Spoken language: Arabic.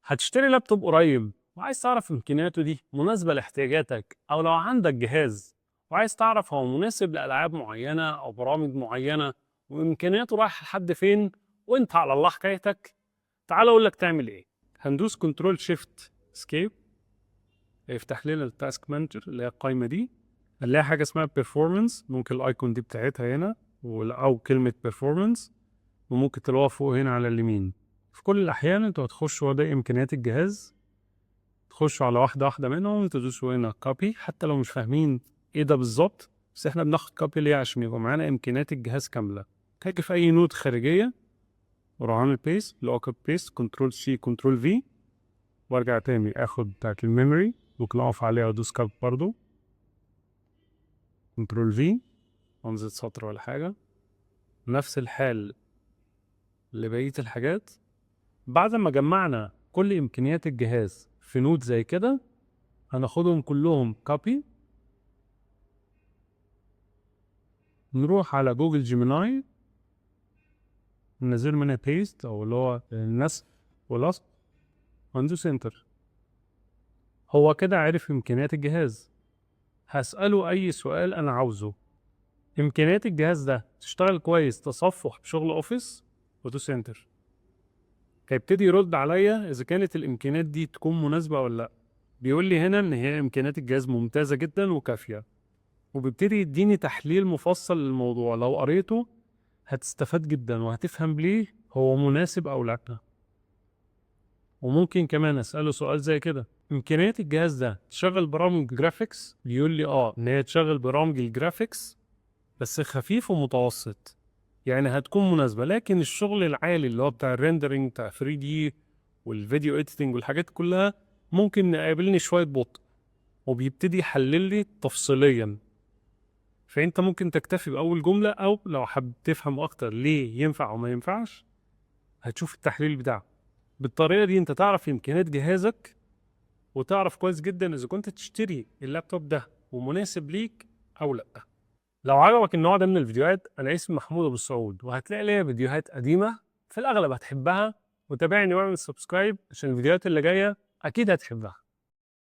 هتشتري لابتوب قريب وعايز تعرف إمكانياته دي مناسبة لاحتياجاتك، أو لو عندك جهاز وعايز تعرف هو مناسب لألعاب معينة أو برامج معينة وإمكانياته رايحة لحد فين وإنت على الله حكايتك. تعال أقول لك تعمل إيه. هندوس كنترول شيفت اسكيب، هيفتح لنا التاسك مانجر اللي هي القايمة دي. هنلاقي حاجة اسمها بيرفورمانس، ممكن الأيكون دي بتاعتها هنا أو كلمة بيرفورمانس، وممكن تلاقوها فوق هنا على اليمين. في كل الأحيان انتوا هتخشوا ده إمكانيات الجهاز، تخشوا على واحدة واحدة منهم، تدوسوا هنا كوبي حتى لو مش فاهمين ايه ده بالظبط، بس احنا بناخد كوبي ليه؟ عشان يبقى معانا إمكانيات الجهاز كاملة. هاجي في أي نوت خارجية وأروح عامل بيست، لو كوبي بيست كنترول سي كنترول في، وارجع تاني اخد بتاعت الميموري ممكن اقف عليها وادوس كوبي برضو كنترول في، وانزل سطر ولا حاجة. نفس الحال لبقية الحاجات. بعد ما جمعنا كل إمكانيات الجهاز في نوت زي كده، هناخدهم كلهم كوبي، نروح على جوجل جيميناي ننزل منها بيست أو اللي هو النسخ واللصق، وندوس انتر. هو كده عرف إمكانيات الجهاز. هسأله أي سؤال أنا عاوزه. إمكانيات الجهاز ده تشتغل كويس تصفح بشغل أوفيس، ودوس انتر. هيبتدي يرد عليا إذا كانت الإمكانيات دي تكون مناسبة ولا لأ. بيقول لي هنا إن هي إمكانيات الجهاز ممتازة جدا وكافية، وبيبتدي يديني تحليل مفصل للموضوع. لو قريته هتستفاد جدا وهتفهم ليه هو مناسب أو لأ. وممكن كمان أسأله سؤال زي كده: إمكانيات الجهاز ده تشغل برامج جرافيكس؟ بيقول لي إن هي تشغل برامج الجرافيكس بس خفيف ومتوسط، يعني هتكون مناسبة. لكن الشغل العالي اللي هو بتاع الريندرينج بتاع 3D والفيديو إديتنج والحاجات كلها ممكن نقابلني شوية بطء. وبيبتدي يحلل لي تفصيليا، فانت ممكن تكتفي باول جمله، او لو حابب تفهم اكتر ليه ينفع وما ينفعش هتشوف التحليل بتاعه. بالطريقه دي انت تعرف امكانيات جهازك، وتعرف كويس جدا اذا كنت تشتري اللابتوب ده ومناسب ليك او لا. لو عجبك النوع ده من الفيديوهات، انا اسمي محمود ابو السعود، وهتلاقي ليا فيديوهات قديمه في الاغلب هتحبها. وتابعني واعمل سبسكرايب عشان الفيديوهات اللي جايه اكيد هتحبها.